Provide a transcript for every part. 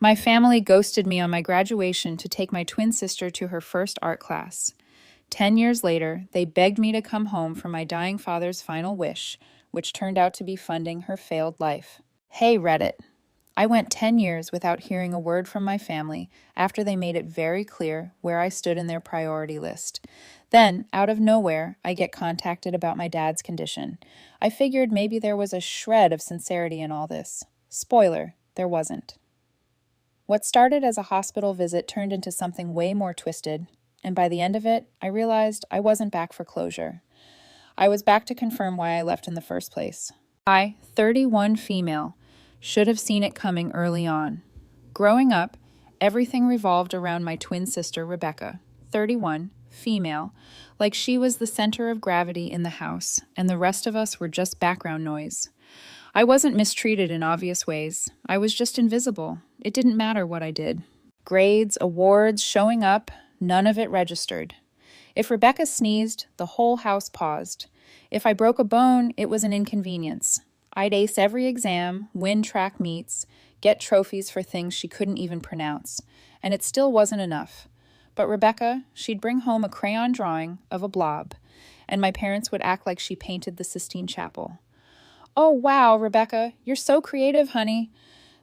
My family ghosted me on my graduation to take my twin sister to her first art class. 10 years later, they begged me to come home for my dying father's final wish, which turned out to be funding her failed life. Hey, Reddit. I went 10 years without hearing a word from my family after they made it very clear where I stood in their priority list. Then, out of nowhere, I get contacted about my dad's condition. I figured maybe there was a shred of sincerity in all this. Spoiler, there wasn't. What started as a hospital visit turned into something way more twisted, and by the end of it, I realized I wasn't back for closure. I was back to confirm why I left in the first place. I, 31 female, should have seen it coming early on. Growing up, everything revolved around my twin sister, Rebecca, 31, female, like she was the center of gravity in the house, and the rest of us were just background noise. I wasn't mistreated in obvious ways. I was just invisible. It didn't matter what I did. Grades, awards, showing up, none of it registered. If Rebecca sneezed, the whole house paused. If I broke a bone, it was an inconvenience. I'd ace every exam, win track meets, get trophies for things she couldn't even pronounce, and it still wasn't enough. But Rebecca, she'd bring home a crayon drawing of a blob, and my parents would act like she painted the Sistine Chapel. "Oh, wow, Rebecca, you're so creative, honey."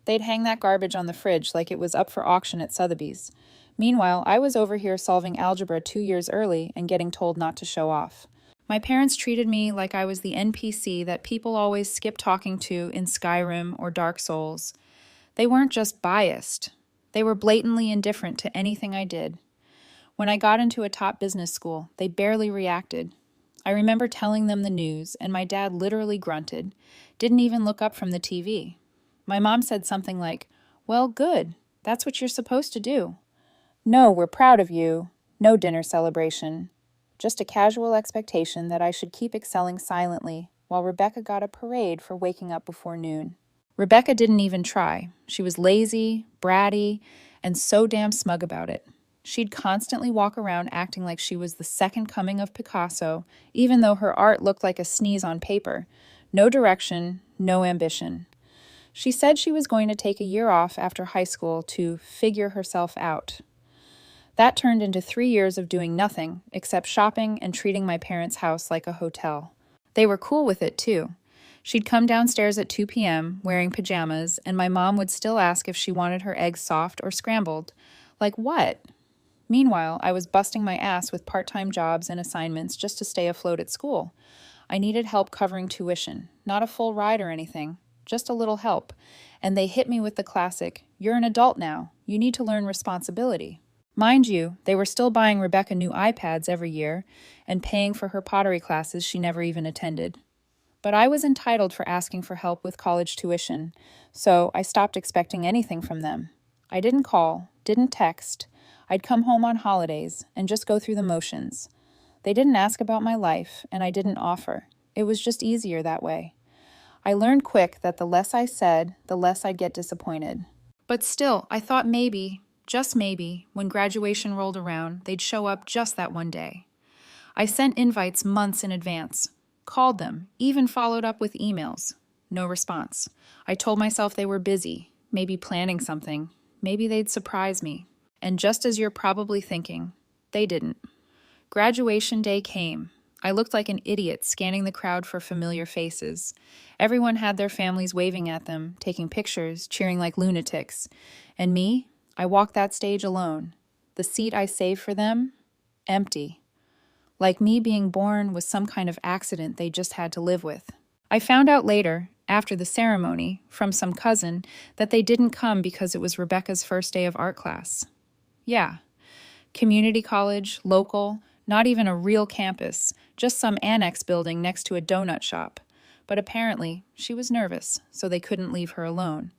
They'd hang that garbage on the fridge like it was up for auction at Sotheby's. Meanwhile, I was over here solving algebra 2 years early and getting told not to show off. My parents treated me like I was the NPC that people always skip talking to in Skyrim or Dark Souls. They weren't just biased. They were blatantly indifferent to anything I did. When I got into a top business school, they barely reacted. I remember telling them the news, and my dad literally grunted, didn't even look up from the TV. My mom said something like, "Well, good. That's what you're supposed to do." "No, we're proud of you." No dinner celebration. Just a casual expectation that I should keep excelling silently, while Rebecca got a parade for waking up before noon. Rebecca didn't even try. She was lazy, bratty, and so damn smug about it. She'd constantly walk around acting like she was the second coming of Picasso, even though her art looked like a sneeze on paper. No direction, no ambition. She said she was going to take a year off after high school to figure herself out. That turned into 3 years of doing nothing except shopping and treating my parents' house like a hotel. They were cool with it, too. She'd come downstairs at 2 p.m. wearing pajamas, and my mom would still ask if she wanted her eggs soft or scrambled. Like what? Meanwhile, I was busting my ass with part-time jobs and assignments just to stay afloat at school. I needed help covering tuition, not a full ride or anything, just a little help. And they hit me with the classic, "You're an adult now. You need to learn responsibility." Mind you, they were still buying Rebecca new iPads every year and paying for her pottery classes she never even attended. But I was entitled for asking for help with college tuition, so I stopped expecting anything from them. I didn't call, didn't text. I'd come home on holidays and just go through the motions. They didn't ask about my life, and I didn't offer. It was just easier that way. I learned quick that the less I said, the less I'd get disappointed. But still, I thought maybe, just maybe, when graduation rolled around, they'd show up just that one day. I sent invites months in advance, called them, even followed up with emails. No response. I told myself they were busy, maybe planning something, maybe they'd surprise me. And just as you're probably thinking, they didn't. Graduation day came. I looked like an idiot scanning the crowd for familiar faces. Everyone had their families waving at them, taking pictures, cheering like lunatics. And me? I walked that stage alone. The seat I saved for them? Empty. Like me being born was some kind of accident they just had to live with. I found out later, after the ceremony, from some cousin, that they didn't come because it was Rebecca's first day of art class. Yeah. Community college, local, not even a real campus, just some annex building next to a donut shop. But apparently, she was nervous, so they couldn't leave her alone.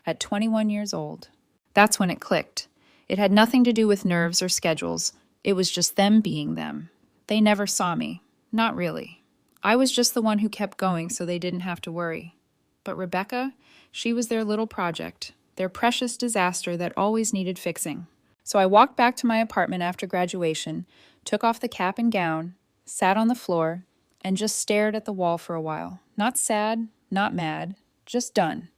At 21 years old. That's when it clicked. It had nothing to do with nerves or schedules. It was just them being them. They never saw me. Not really. I was just the one who kept going so they didn't have to worry. But Rebecca, she was their little project, their precious disaster that always needed fixing. So I walked back to my apartment after graduation, took off the cap and gown, sat on the floor, and just stared at the wall for a while. Not sad, not mad, just done.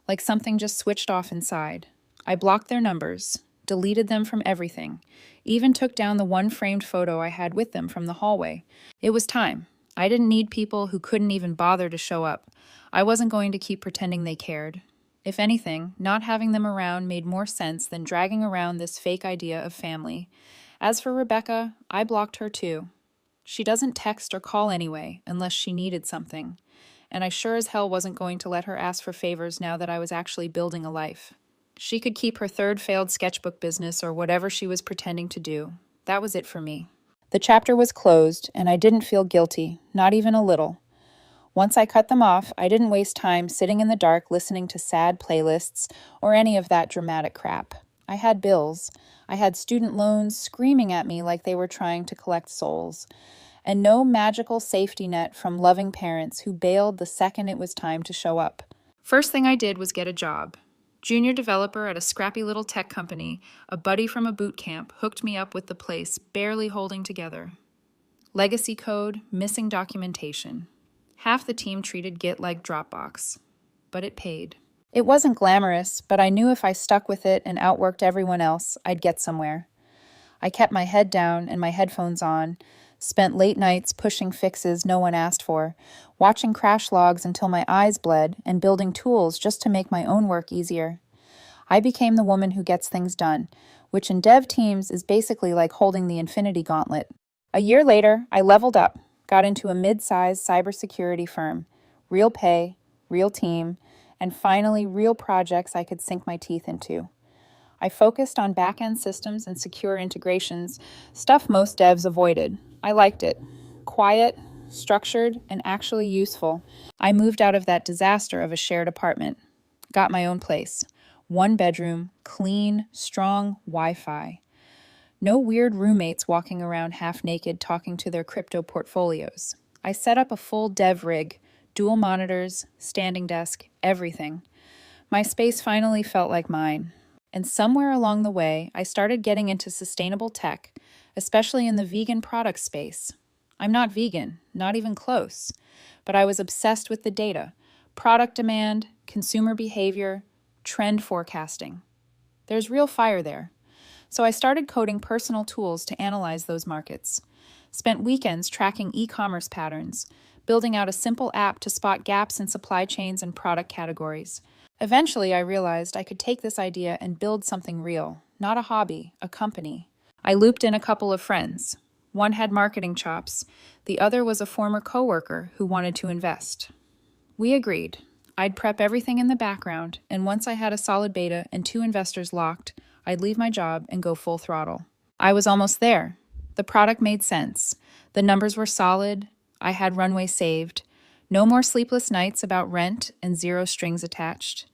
Like something just switched off inside. I blocked their numbers, deleted them from everything, even took down the one framed photo I had with them from the hallway. It was time. I didn't need people who couldn't even bother to show up. I wasn't going to keep pretending they cared. If anything, not having them around made more sense than dragging around this fake idea of family. As for Rebecca, I blocked her too. She doesn't text or call anyway, unless she needed something. And I sure as hell wasn't going to let her ask for favors now that I was actually building a life. She could keep her third failed sketchbook business or whatever she was pretending to do. That was it for me. The chapter was closed, and I didn't feel guilty, not even a little. Once I cut them off, I didn't waste time sitting in the dark listening to sad playlists or any of that dramatic crap. I had bills. I had student loans screaming at me like they were trying to collect souls. And no magical safety net from loving parents who bailed the second it was time to show up. First thing I did was get a job. Junior developer at a scrappy little tech company, a buddy from a boot camp hooked me up with the place barely holding together. Legacy code, missing documentation. Half the team treated Git like Dropbox. But it paid. It wasn't glamorous, but I knew if I stuck with it and outworked everyone else, I'd get somewhere. I kept my head down and my headphones on, spent late nights pushing fixes no one asked for, watching crash logs until my eyes bled, and building tools just to make my own work easier. I became the woman who gets things done, which in dev teams is basically like holding the Infinity Gauntlet. A year later, I leveled up, got into a mid-sized cybersecurity firm, real pay, real team, and finally real projects I could sink my teeth into. I focused on back-end systems and secure integrations, stuff most devs avoided. I liked it. Quiet, structured, and actually useful. I moved out of that disaster of a shared apartment. Got my own place. 1 bedroom, clean, strong Wi-Fi. No weird roommates walking around half naked talking to their crypto portfolios. I set up a full dev rig, dual monitors, standing desk, everything. My space finally felt like mine. And somewhere along the way, I started getting into sustainable tech, especially in the vegan product space. I'm not vegan, not even close, but I was obsessed with the data, product demand, consumer behavior, trend forecasting. There's real fire there. So I started coding personal tools to analyze those markets. Spent weekends tracking e-commerce patterns, building out a simple app to spot gaps in supply chains and product categories. Eventually, I realized I could take this idea and build something real, not a hobby, a company. I looped in a couple of friends. One had marketing chops. The other was a former coworker who wanted to invest. We agreed. I'd prep everything in the background, and once I had a solid beta and 2 investors locked, I'd leave my job and go full throttle. I was almost there. The product made sense. The numbers were solid. I had runway saved. No more sleepless nights about rent and 0 strings attached.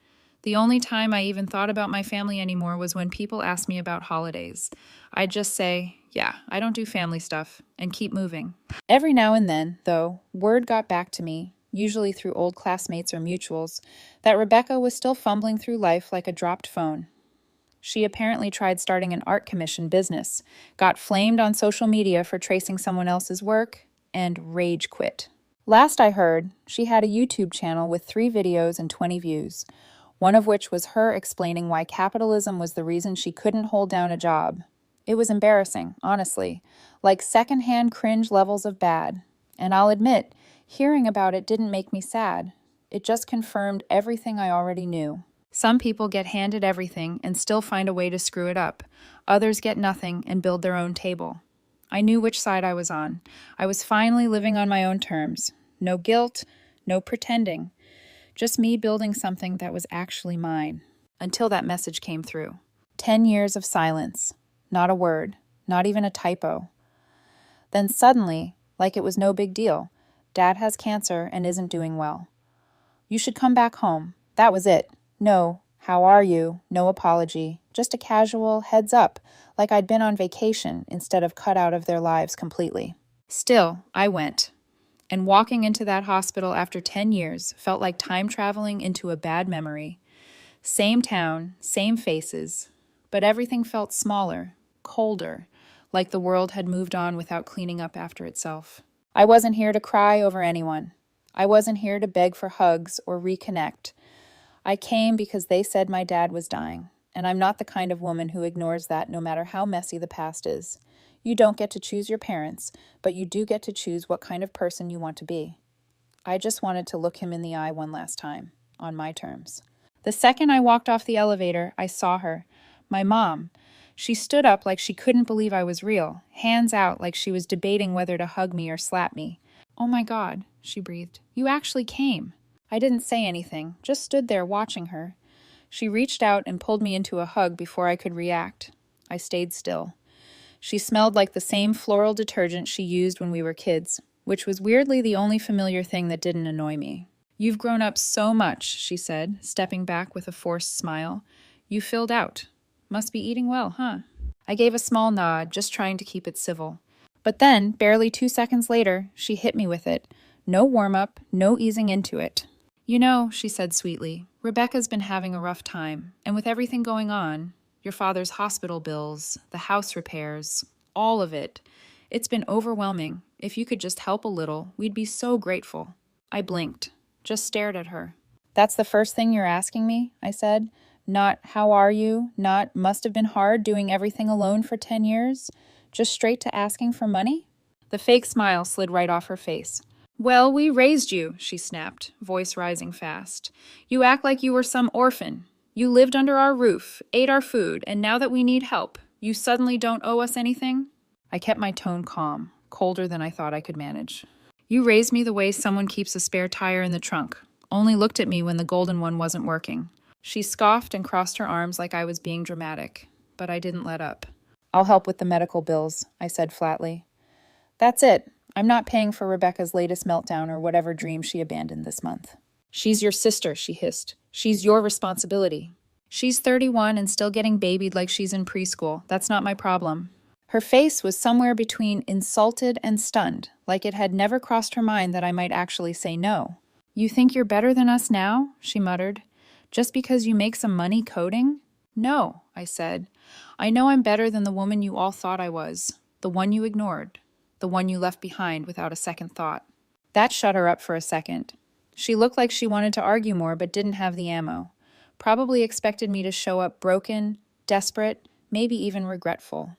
The only time I even thought about my family anymore was when people asked me about holidays. I'd just say, yeah, I don't do family stuff, and keep moving. Every now and then, though, word got back to me, usually through old classmates or mutuals, that Rebecca was still fumbling through life like a dropped phone. She apparently tried starting an art commission business, got flamed on social media for tracing someone else's work, and rage quit. Last I heard, she had a YouTube channel with 3 videos and 20 views, one of which was her explaining why capitalism was the reason she couldn't hold down a job. It was embarrassing, honestly, like secondhand cringe levels of bad. And I'll admit, hearing about it didn't make me sad. It just confirmed everything I already knew. Some people get handed everything and still find a way to screw it up. Others get nothing and build their own table. I knew which side I was on. I was finally living on my own terms. No guilt, no pretending. Just me building something that was actually mine. Until that message came through. 10 years of silence. Not a word. Not even a typo. Then suddenly, like it was no big deal, Dad has cancer and isn't doing well. You should come back home. That was it. No, how are you? No apology. Just a casual heads up, like I'd been on vacation instead of cut out of their lives completely. Still, I went. And walking into that hospital after 10 years felt like time traveling into a bad memory. Same town, same faces, but everything felt smaller, colder, like the world had moved on without cleaning up after itself. I wasn't here to cry over anyone. I wasn't here to beg for hugs or reconnect. I came because they said my dad was dying. and I'm not the kind of woman who ignores that no matter how messy the past is. You don't get to choose your parents, but you do get to choose what kind of person you want to be. I just wanted to look him in the eye one last time, on my terms. The second I walked off the elevator, I saw her. My mom. She stood up like she couldn't believe I was real, hands out like she was debating whether to hug me or slap me. "Oh my God," she breathed. "You actually came." I didn't say anything, just stood there watching her. She reached out and pulled me into a hug before I could react. I stayed still. She smelled like the same floral detergent she used when we were kids, which was weirdly the only familiar thing that didn't annoy me. "You've grown up so much," she said, stepping back with a forced smile. "You filled out. Must be eating well, huh?" I gave a small nod, just trying to keep it civil. But then, barely 2 seconds later, she hit me with it. No warm-up, no easing into it. "You know," she said sweetly, "Rebecca's been having a rough time, and with everything going on, your father's hospital bills, the house repairs, all of it, it's been overwhelming. If you could just help a little, we'd be so grateful." I blinked, just stared at her. "That's the first thing you're asking me?" I said. "Not, how are you? Not, must have been hard doing everything alone for 10 years? Just straight to asking for money?" The fake smile slid right off her face. "Well, we raised you," she snapped, voice rising fast. "You act like you were some orphan. You lived under our roof, ate our food, and now that we need help, you suddenly don't owe us anything?" I kept my tone calm, colder than I thought I could manage. "You raised me the way someone keeps a spare tire in the trunk, only looked at me when the golden one wasn't working." She scoffed and crossed her arms like I was being dramatic, but I didn't let up. "I'll help with the medical bills," I said flatly. "That's it. I'm not paying for Rebecca's latest meltdown or whatever dream she abandoned this month." "She's your sister," she hissed. "She's your responsibility." "She's 31 and still getting babied like she's in preschool. That's not my problem." Her face was somewhere between insulted and stunned, like it had never crossed her mind that I might actually say no. "You think you're better than us now?" she muttered. "Just because you make some money coding?" "No," I said. "I know I'm better than the woman you all thought I was, the one you ignored, the one you left behind without a second thought." That shut her up for a second. She looked like she wanted to argue more but didn't have the ammo. Probably expected me to show up broken, desperate, maybe even regretful.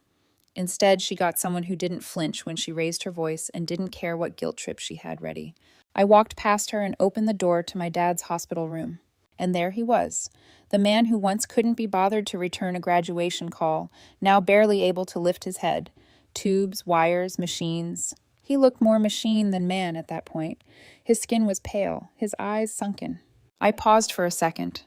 Instead, she got someone who didn't flinch when she raised her voice and didn't care what guilt trip she had ready. I walked past her and opened the door to my dad's hospital room. And there he was, the man who once couldn't be bothered to return a graduation call, now barely able to lift his head. Tubes, wires, machines. He looked more machine than man at that point. His skin was pale, his eyes sunken. I paused for a second.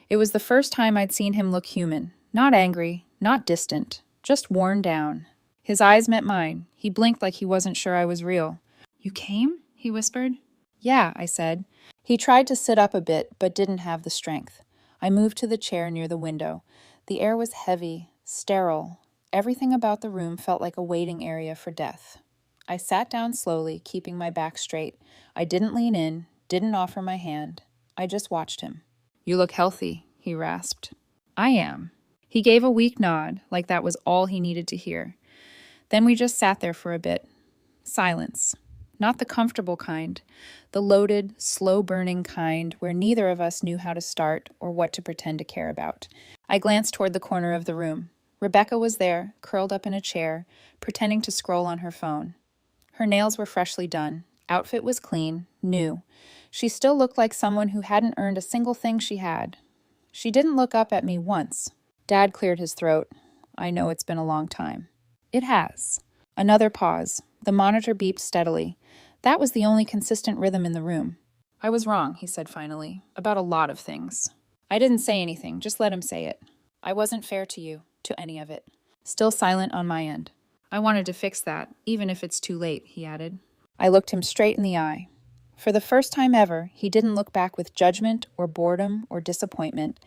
It was the first time I'd seen him look human. Not angry, not distant, just worn down. His eyes met mine. He blinked like he wasn't sure I was real. "You came?" he whispered. "Yeah," I said. He tried to sit up a bit, but didn't have the strength. I moved to the chair near the window. The air was heavy, sterile. Everything about the room felt like a waiting area for death. I sat down slowly, keeping my back straight. I didn't lean in, didn't offer my hand. I just watched him. "You look healthy," he rasped. "I am." He gave a weak nod, like that was all he needed to hear. Then we just sat there for a bit. Silence. Not the comfortable kind, the loaded, slow-burning kind where neither of us knew how to start or what to pretend to care about. I glanced toward the corner of the room. Rebecca was there, curled up in a chair, pretending to scroll on her phone. Her nails were freshly done. Outfit was clean, new. She still looked like someone who hadn't earned a single thing she had. She didn't look up at me once. Dad cleared his throat. "I know it's been a long time." "It has." Another pause. The monitor beeped steadily. That was the only consistent rhythm in the room. "I was wrong," he said finally, "about a lot of things." I didn't say anything, just let him say it. "I wasn't fair to you, to any of it." Still silent on my end. "I wanted to fix that, even if it's too late," he added. I looked him straight in the eye. For the first time ever, he didn't look back with judgment or boredom or disappointment,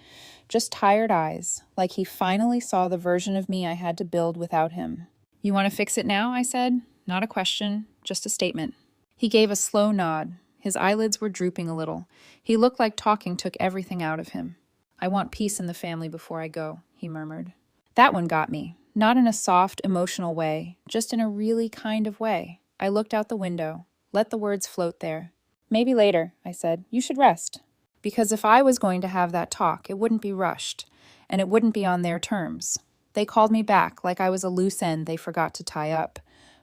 just tired eyes, like he finally saw the version of me I had to build without him. "You want to fix it now?" I said. Not a question, just a statement. He gave a slow nod. His eyelids were drooping a little. He looked like talking took everything out of him. "I want peace in the family before I go," he murmured. That one got me, not in a soft, emotional way, just in a really kind of way. I looked out the window, let the words float there. "Maybe later," I said. "You should rest." Because if I was going to have that talk, it wouldn't be rushed, and it wouldn't be on their terms. They called me back like I was a loose end they forgot to tie up.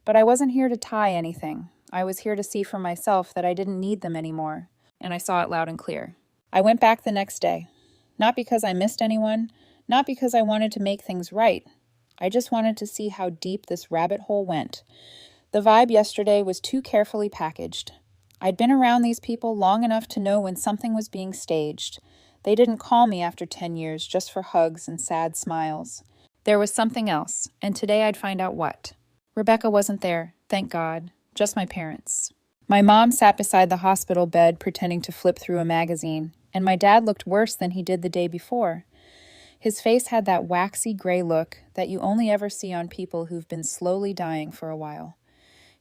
But I wasn't here to tie anything. I was here to see for myself that I didn't need them anymore, and I saw it loud and clear. I went back the next day. Not because I missed anyone, not because I wanted to make things right. I just wanted to see how deep this rabbit hole went. The vibe yesterday was too carefully packaged. I'd been around these people long enough to know when something was being staged. They didn't call me after 10 years just for hugs and sad smiles. There was something else, and today I'd find out what. Rebecca wasn't there, thank God, just my parents. My mom sat beside the hospital bed pretending to flip through a magazine, and my dad looked worse than he did the day before. His face had that waxy gray look that you only ever see on people who've been slowly dying for a while.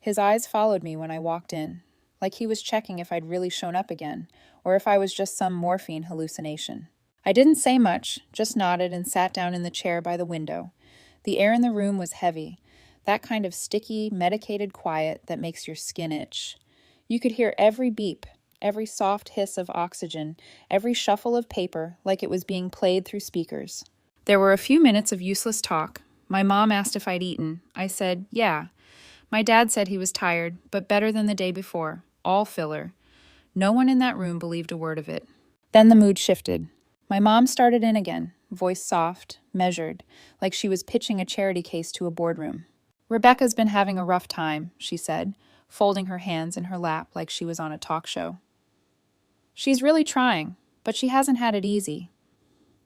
His eyes followed me when I walked in, like he was checking if I'd really shown up again, or if I was just some morphine hallucination. I didn't say much, just nodded and sat down in the chair by the window. The air in the room was heavy, that kind of sticky, medicated quiet that makes your skin itch. You could hear every beep, every soft hiss of oxygen, every shuffle of paper, like it was being played through speakers. There were a few minutes of useless talk. My mom asked if I'd eaten. I said, yeah. My dad said he was tired, but better than the day before. All filler. No one in that room believed a word of it. Then the mood shifted. My mom started in again, voice soft, measured, like she was pitching a charity case to a boardroom. Rebecca's been having a rough time, she said, folding her hands in her lap like she was on a talk show. She's really trying, but she hasn't had it easy.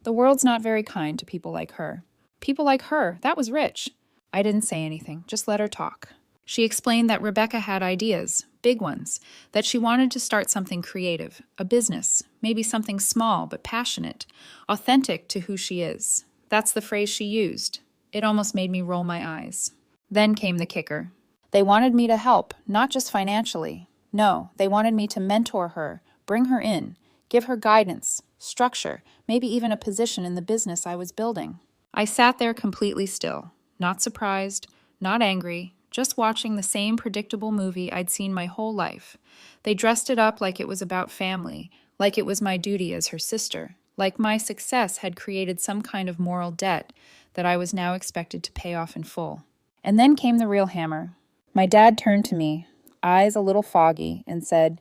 The world's not very kind to people like her. People like her, that was rich. I didn't say anything, just let her talk. She explained that Rebecca had ideas, big ones, that she wanted to start something creative, a business, maybe something small but passionate, authentic to who she is. That's the phrase she used. It almost made me roll my eyes. Then came the kicker. They wanted me to help, not just financially. No, they wanted me to mentor her, bring her in, give her guidance, structure, maybe even a position in the business I was building. I sat there completely still, not surprised, not angry, just watching the same predictable movie I'd seen my whole life. They dressed it up like it was about family, like it was my duty as her sister, like my success had created some kind of moral debt that I was now expected to pay off in full. And then came the real hammer. My dad turned to me, eyes a little foggy, and said,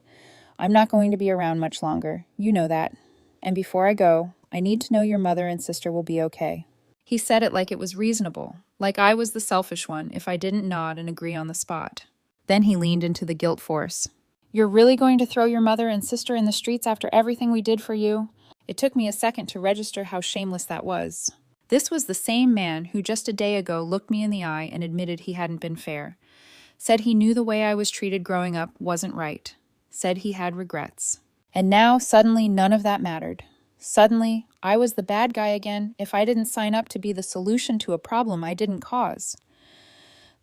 I'm not going to be around much longer. You know that. And before I go, I need to know your mother and sister will be okay. He said it like it was reasonable, like I was the selfish one if I didn't nod and agree on the spot. Then he leaned into the guilt force. You're really going to throw your mother and sister in the streets after everything we did for you? It took me a second to register how shameless that was. This was the same man who just a day ago looked me in the eye and admitted he hadn't been fair. Said he knew the way I was treated growing up wasn't right. Said he had regrets. And now, suddenly, none of that mattered. Suddenly, I was the bad guy again if I didn't sign up to be the solution to a problem I didn't cause.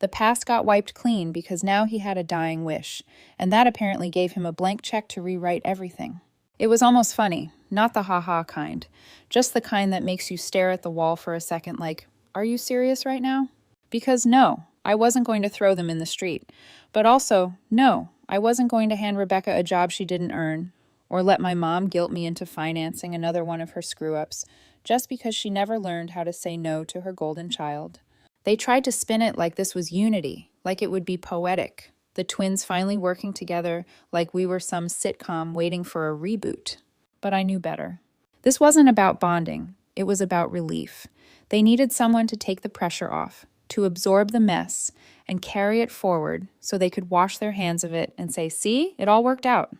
The past got wiped clean because now he had a dying wish, and that apparently gave him a blank check to rewrite everything. It was almost funny, not the ha-ha kind, just the kind that makes you stare at the wall for a second like, are you serious right now? Because no, I wasn't going to throw them in the street, but also, no, I wasn't going to hand Rebecca a job she didn't earn, or let my mom guilt me into financing another one of her screw-ups, just because she never learned how to say no to her golden child. They tried to spin it like this was unity, like it would be poetic, the twins finally working together like we were some sitcom waiting for a reboot. But I knew better. This wasn't about bonding, it was about relief. They needed someone to take the pressure off, to absorb the mess, and carry it forward so they could wash their hands of it and say, see, it all worked out.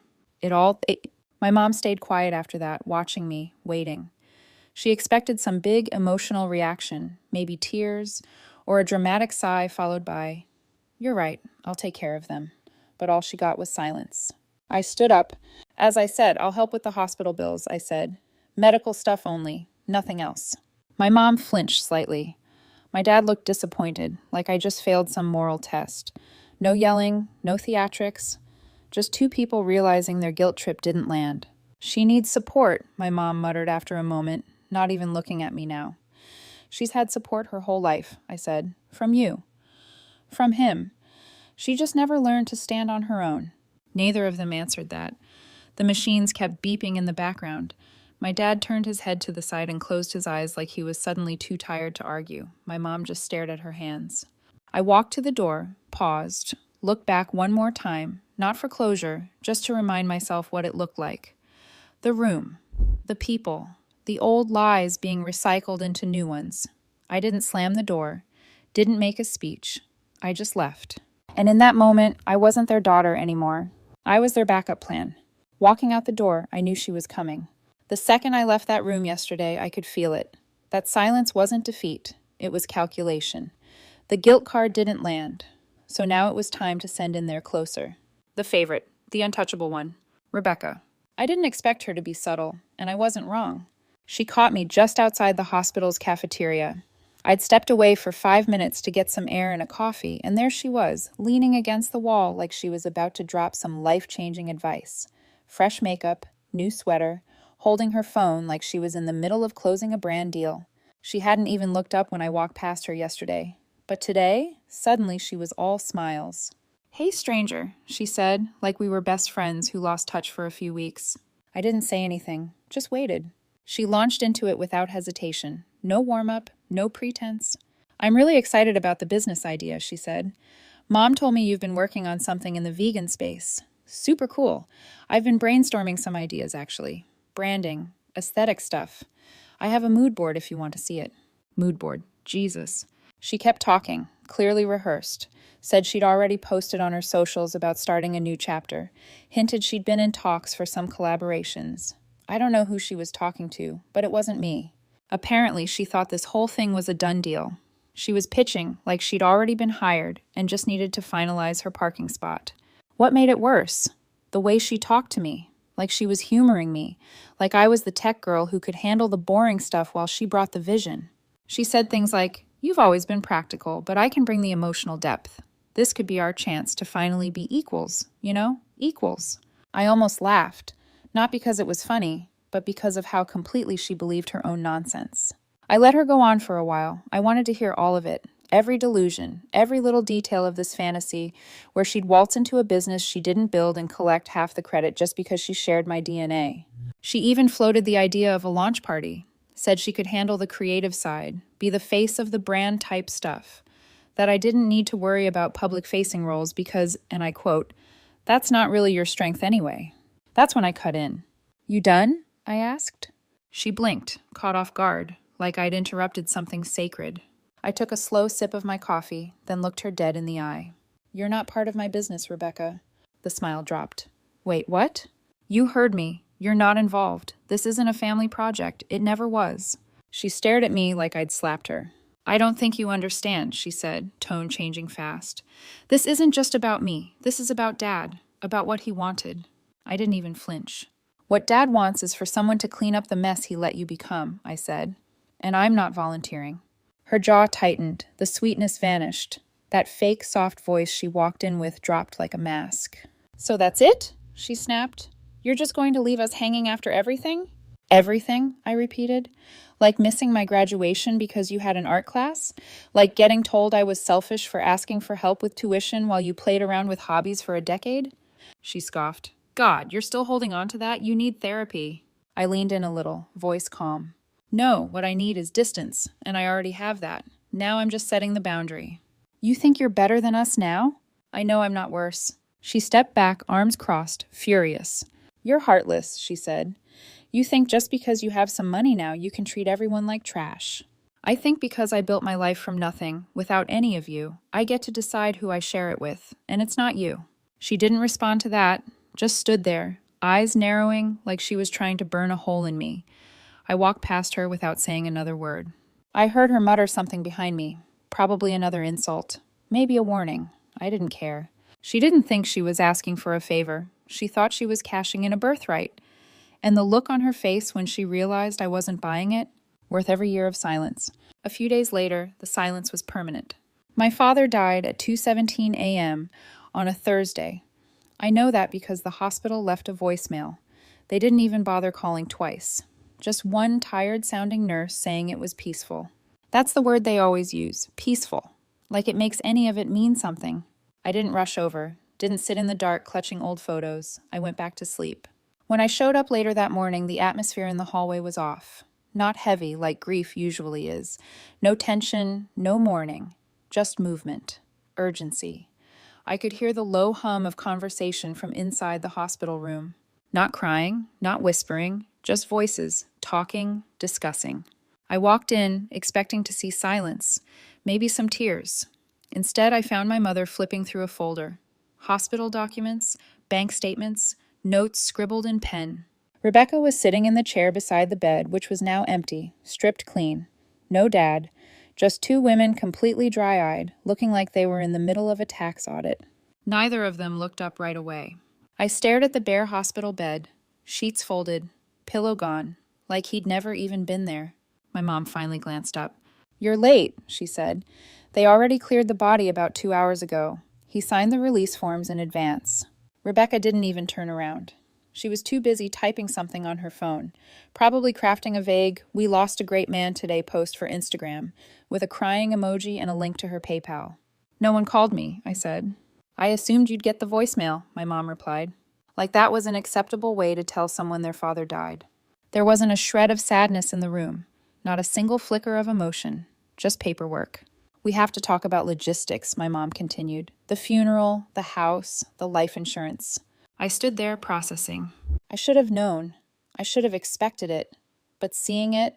My mom stayed quiet after that, watching me, waiting. She expected some big emotional reaction, maybe tears, or a dramatic sigh followed by, you're right, I'll take care of them. But all she got was silence. I stood up. As I said, I'll help with the hospital bills, I said. Medical stuff only, nothing else. My mom flinched slightly. My dad looked disappointed, like I just failed some moral test. No yelling, no theatrics. Just two people realizing their guilt trip didn't land. She needs support, my mom muttered after a moment, not even looking at me now. She's had support her whole life, I said. From you. From him. She just never learned to stand on her own. Neither of them answered that. The machines kept beeping in the background. My dad turned his head to the side and closed his eyes like he was suddenly too tired to argue. My mom just stared at her hands. I walked to the door, paused, looked back one more time, not for closure, just to remind myself what it looked like. The room, the people, the old lies being recycled into new ones. I didn't slam the door, didn't make a speech. I just left. And in that moment, I wasn't their daughter anymore. I was their backup plan. Walking out the door, I knew she was coming. The second I left that room yesterday, I could feel it. That silence wasn't defeat. It was calculation. The guilt card didn't land. So now it was time to send in their closer. The favorite, the untouchable one, Rebecca. I didn't expect her to be subtle, and I wasn't wrong. She caught me just outside the hospital's cafeteria. I'd stepped away for 5 minutes to get some air and a coffee, and there she was, leaning against the wall like she was about to drop some life-changing advice. Fresh makeup, new sweater, holding her phone like she was in the middle of closing a brand deal. She hadn't even looked up when I walked past her yesterday. But today, suddenly she was all smiles. "Hey, stranger," she said, like we were best friends who lost touch for a few weeks. I didn't say anything, just waited. She launched into it without hesitation. No warm-up, no pretense. "I'm really excited about the business idea," she said. "Mom told me you've been working on something in the vegan space. Super cool. I've been brainstorming some ideas, actually. Branding, aesthetic stuff. I have a mood board if you want to see it." Mood board. Jesus. She kept talking, clearly rehearsed. Said she'd already posted on her socials about starting a new chapter. Hinted she'd been in talks for some collaborations. I don't know who she was talking to, but it wasn't me. Apparently, she thought this whole thing was a done deal. She was pitching like she'd already been hired and just needed to finalize her parking spot. What made it worse? The way she talked to me. Like she was humoring me, like I was the tech girl who could handle the boring stuff while she brought the vision. She said things like, "You've always been practical, but I can bring the emotional depth. This could be our chance to finally be equals, equals." I almost laughed, not because it was funny, but because of how completely she believed her own nonsense. I let her go on for a while. I wanted to hear all of it. Every delusion, every little detail of this fantasy where she'd waltz into a business she didn't build and collect half the credit just because she shared my DNA. She even floated the idea of a launch party, said she could handle the creative side, be the face of the brand type stuff, that I didn't need to worry about public-facing roles because, and I quote, "That's not really your strength anyway." That's when I cut in. "You done?" I asked. She blinked, caught off guard, like I'd interrupted something sacred. I took a slow sip of my coffee, then looked her dead in the eye. "You're not part of my business, Rebecca." The smile dropped. "Wait, what?" "You heard me. You're not involved. This isn't a family project. It never was." She stared at me like I'd slapped her. "I don't think you understand," she said, tone changing fast. "This isn't just about me. This is about Dad, about what he wanted." I didn't even flinch. "What Dad wants is for someone to clean up the mess he let you become," I said. "And I'm not volunteering." Her jaw tightened, the sweetness vanished. That fake, soft voice she walked in with dropped like a mask. "So that's it?" she snapped. "You're just going to leave us hanging after everything?" "Everything?" I repeated. "Like missing my graduation because you had an art class? Like getting told I was selfish for asking for help with tuition while you played around with hobbies for a decade?" She scoffed. "God, you're still holding on to that? You need therapy." I leaned in a little, voice calm. "No, what I need is distance, and I already have that. Now I'm just setting the boundary." "You think you're better than us now?" "I know I'm not worse." She stepped back, arms crossed, furious. "You're heartless," she said. "You think just because you have some money now, you can treat everyone like trash. I think because I built my life from nothing, without any of you, I get to decide who I share it with, and it's not you." She didn't respond to that, just stood there, eyes narrowing like she was trying to burn a hole in me. I walked past her without saying another word. I heard her mutter something behind me, probably another insult, maybe a warning. I didn't care. She didn't think she was asking for a favor. She thought she was cashing in a birthright. And the look on her face when she realized I wasn't buying it, worth every year of silence. A few days later, the silence was permanent. My father died at 2:17 a.m. on a Thursday. I know that because the hospital left a voicemail. They didn't even bother calling twice. Just one tired-sounding nurse saying it was peaceful. That's the word they always use, peaceful. Like it makes any of it mean something. I didn't rush over, didn't sit in the dark clutching old photos. I went back to sleep. When I showed up later that morning, the atmosphere in the hallway was off. Not heavy like grief usually is. No tension, no mourning, just movement, urgency. I could hear the low hum of conversation from inside the hospital room. Not crying, not whispering, just voices, talking, discussing. I walked in, expecting to see silence, maybe some tears. Instead, I found my mother flipping through a folder. Hospital documents, bank statements, notes scribbled in pen. Rebecca was sitting in the chair beside the bed, which was now empty, stripped clean. No dad, just two women completely dry-eyed, looking like they were in the middle of a tax audit. Neither of them looked up right away. I stared at the bare hospital bed, sheets folded, pillow gone, like he'd never even been there. My mom finally glanced up. "You're late," she said. "They already cleared the body about 2 hours ago. He signed the release forms in advance." Rebecca didn't even turn around. She was too busy typing something on her phone, probably crafting a vague "We lost a great man today" post for Instagram, with a crying emoji and a link to her PayPal. "No one called me," I said. "I assumed you'd get the voicemail," my mom replied. Like that was an acceptable way to tell someone their father died. There wasn't a shred of sadness in the room, not a single flicker of emotion, just paperwork. "We have to talk about logistics," my mom continued. "The funeral, the house, the life insurance." I stood there processing. I should have known. I should have expected it. But seeing it,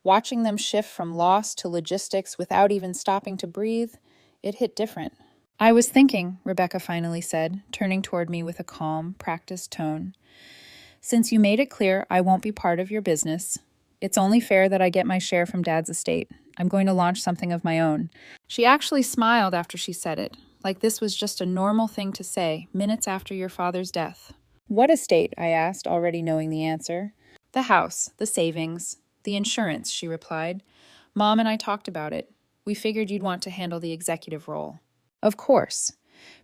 watching them shift from loss to logistics without even stopping to breathe, it hit different. "I was thinking," Rebecca finally said, turning toward me with a calm, practiced tone. "Since you made it clear I won't be part of your business, it's only fair that I get my share from Dad's estate. I'm going to launch something of my own." She actually smiled after she said it, like this was just a normal thing to say, minutes after your father's death. "What estate?" I asked, already knowing the answer. "The house, the savings, the insurance," she replied. "Mom and I talked about it. We figured you'd want to handle the executive role." "Of course,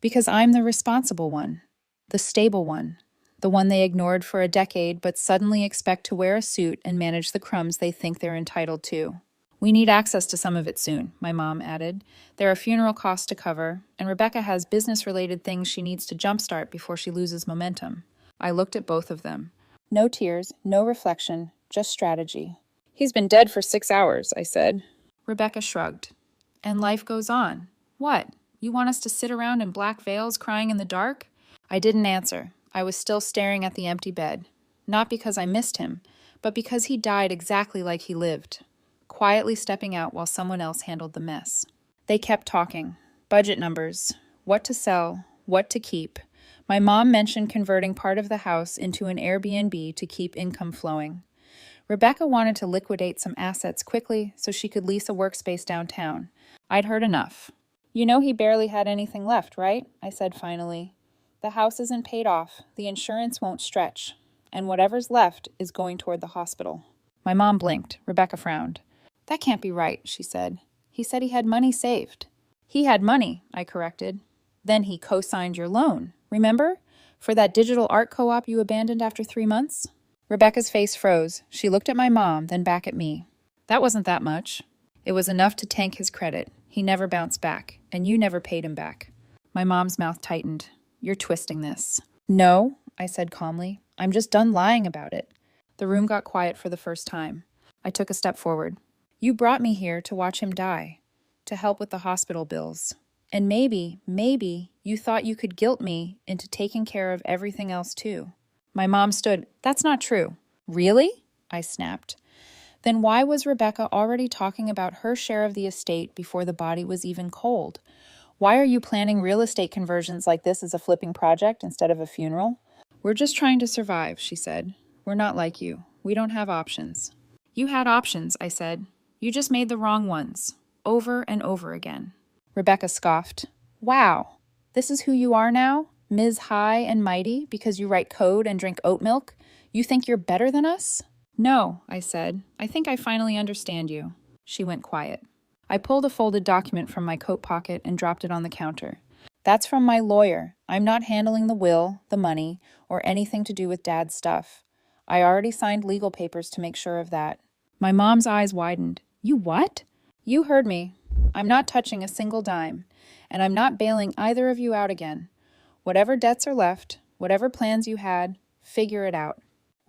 because I'm the responsible one, the stable one, the one they ignored for a decade but suddenly expect to wear a suit and manage the crumbs they think they're entitled to." "We need access to some of it soon," my mom added. "There are funeral costs to cover, and Rebecca has business-related things she needs to jumpstart before she loses momentum." I looked at both of them. No tears, no reflection, just strategy. "He's been dead for 6 hours, I said. Rebecca shrugged. "And life goes on. What? You want us to sit around in black veils crying in the dark?" I didn't answer. I was still staring at the empty bed. Not because I missed him, but because he died exactly like he lived, quietly stepping out while someone else handled the mess. They kept talking. Budget numbers. What to sell. What to keep. My mom mentioned converting part of the house into an Airbnb to keep income flowing. Rebecca wanted to liquidate some assets quickly so she could lease a workspace downtown. I'd heard enough. "You know he barely had anything left, right?" I said finally. "The house isn't paid off, the insurance won't stretch, and whatever's left is going toward the hospital." My mom blinked. Rebecca frowned. "That can't be right," she said. "He said he had money saved." "He had money," I corrected. "Then he co-signed your loan, remember? For that digital art co-op you abandoned after 3 months?" Rebecca's face froze. She looked at my mom, then back at me. "That wasn't that much. It was enough to tank his credit. He never bounced back, and you never paid him back." My mom's mouth tightened. "You're twisting this." "No," I said calmly. "I'm just done lying about it." The room got quiet for the first time. I took a step forward. "You brought me here to watch him die, to help with the hospital bills. And maybe you thought you could guilt me into taking care of everything else too." My mom stood. "That's not true." "Really?" I snapped. Then why was Rebecca already talking about her share of the estate before the body was even cold? Why are you planning real estate conversions like this as a flipping project instead of a funeral? "We're just trying to survive," she said. "We're not like you. We don't have options." "You had options," I said. "You just made the wrong ones. Over and over again." Rebecca scoffed. "Wow, this is who you are now? Ms. High and Mighty because you write code and drink oat milk? You think you're better than us?" "No," I said. "I think I finally understand you." She went quiet. I pulled a folded document from my coat pocket and dropped it on the counter. "That's from my lawyer. I'm not handling the will, the money, or anything to do with Dad's stuff. I already signed legal papers to make sure of that." My mom's eyes widened. "You what?" "You heard me. I'm not touching a single dime, and I'm not bailing either of you out again. Whatever debts are left, whatever plans you had, figure it out."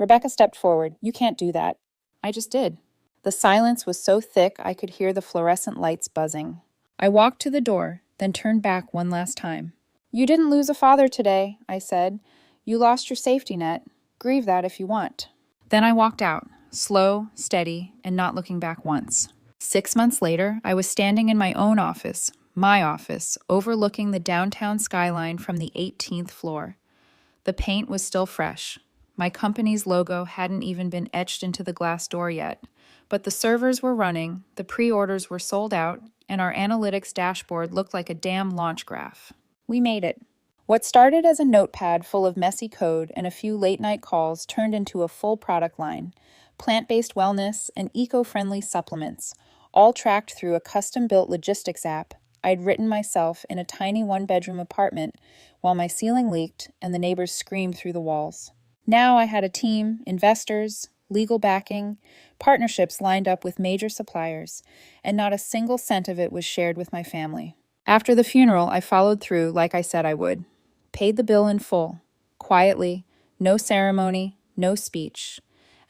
Rebecca stepped forward. You can't do that. I just did. The silence was so thick I could hear the fluorescent lights buzzing. I walked to the door, then turned back one last time. You didn't lose a father today, I said. You lost your safety net. Grieve that if you want. Then I walked out, slow, steady, and not looking back once. 6 months later, I was standing in my own office, my office, overlooking the downtown skyline from the 18th floor. The paint was still fresh. My company's logo hadn't even been etched into the glass door yet, but the servers were running, the pre-orders were sold out, and our analytics dashboard looked like a damn launch graph. We made it. What started as a notepad full of messy code and a few late-night calls turned into a full product line, plant-based wellness and eco-friendly supplements, all tracked through a custom-built logistics app I'd written myself in a tiny one-bedroom apartment while my ceiling leaked and the neighbors screamed through the walls. Now I had a team, investors, legal backing, partnerships lined up with major suppliers, and not a single cent of it was shared with my family. After the funeral, I followed through like I said I would. Paid the bill in full, quietly, no ceremony, no speech.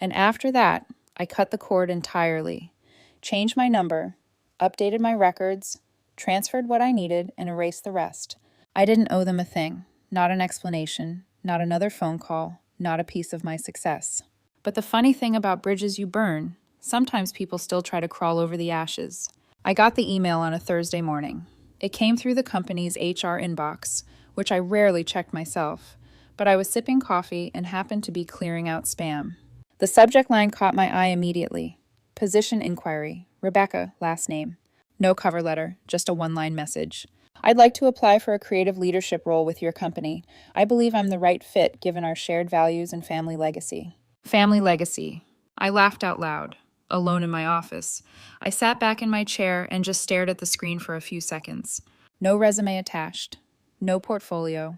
And after that, I cut the cord entirely, changed my number, updated my records, transferred what I needed, and erased the rest. I didn't owe them a thing, not an explanation, not another phone call, not a piece of my success. But the funny thing about bridges you burn, sometimes people still try to crawl over the ashes. I got the email on a Thursday morning. It came through the company's HR inbox, which I rarely checked myself, but I was sipping coffee and happened to be clearing out spam. The subject line caught my eye immediately. Position inquiry, Rebecca, last name. No cover letter, just a one-line message. I'd like to apply for a creative leadership role with your company. I believe I'm the right fit given our shared values and family legacy. Family legacy. I laughed out loud, alone in my office. I sat back in my chair and just stared at the screen for a few seconds. No resume attached. No portfolio.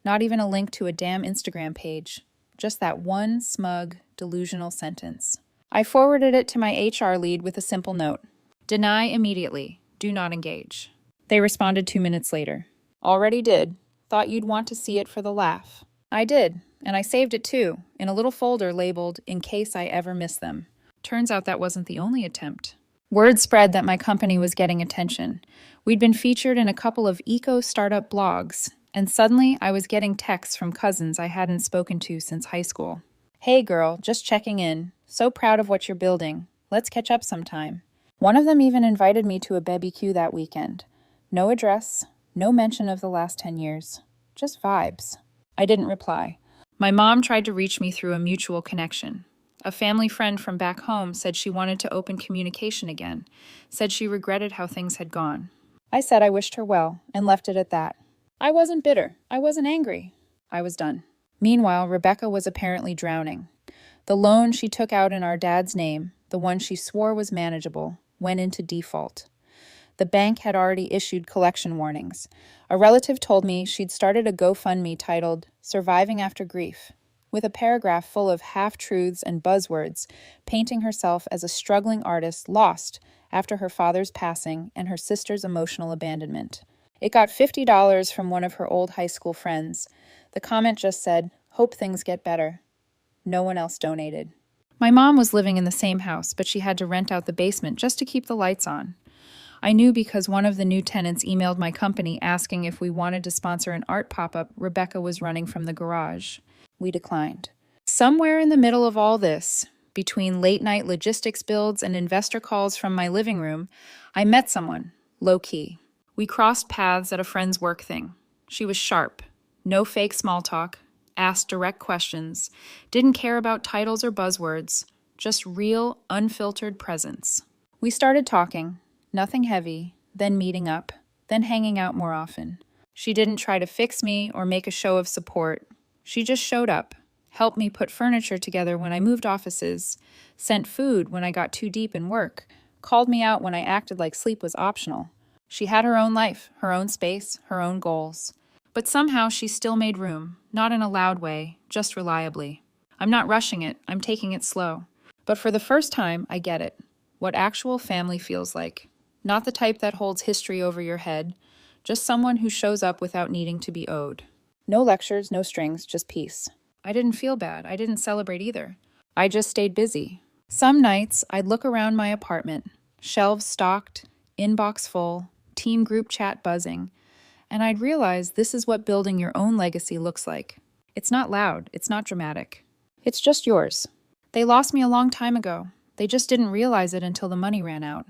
Not even a link to a damn Instagram page. Just that one smug, delusional sentence. I forwarded it to my HR lead with a simple note. Deny immediately. Do not engage. They responded 2 minutes later. Already did. Thought you'd want to see it for the laugh. I did, and I saved it too, in a little folder labeled, in case I ever miss them. Turns out that wasn't the only attempt. Word spread that my company was getting attention. We'd been featured in a couple of eco-startup blogs, and suddenly I was getting texts from cousins I hadn't spoken to since high school. Hey girl, just checking in. So proud of what you're building. Let's catch up sometime. One of them even invited me to a BBQ that weekend. No address, no mention of the last 10 years. Just vibes. I didn't reply. My mom tried to reach me through a mutual connection. A family friend from back home said she wanted to open communication again, said she regretted how things had gone. I said I wished her well, and left it at that. I wasn't bitter. I wasn't angry. I was done. Meanwhile, Rebecca was apparently drowning. The loan she took out in our dad's name, the one she swore was manageable, went into default. The bank had already issued collection warnings. A relative told me she'd started a GoFundMe titled Surviving After Grief, with a paragraph full of half-truths and buzzwords, painting herself as a struggling artist lost after her father's passing and her sister's emotional abandonment. It got $50 from one of her old high school friends. The comment just said, "Hope things get better." No one else donated. My mom was living in the same house, but she had to rent out the basement just to keep the lights on. I knew because one of the new tenants emailed my company asking if we wanted to sponsor an art pop-up Rebecca was running from the garage. We declined. Somewhere in the middle of all this, between late-night logistics builds and investor calls from my living room, I met someone, low-key. We crossed paths at a friend's work thing. She was sharp, no fake small talk, asked direct questions, didn't care about titles or buzzwords, just real, unfiltered presence. We started talking. Nothing heavy, then meeting up, then hanging out more often. She didn't try to fix me or make a show of support. She just showed up, helped me put furniture together when I moved offices, sent food when I got too deep in work, called me out when I acted like sleep was optional. She had her own life, her own space, her own goals. But somehow she still made room, not in a loud way, just reliably. I'm not rushing it, I'm taking it slow. But for the first time, I get it. What actual family feels like. Not the type that holds history over your head, just someone who shows up without needing to be owed. No lectures, no strings, just peace. I didn't feel bad. I didn't celebrate either. I just stayed busy. Some nights, I'd look around my apartment, shelves stocked, inbox full, team group chat buzzing, and I'd realize this is what building your own legacy looks like. It's not loud, it's not dramatic. It's just yours. They lost me a long time ago. They just didn't realize it until the money ran out.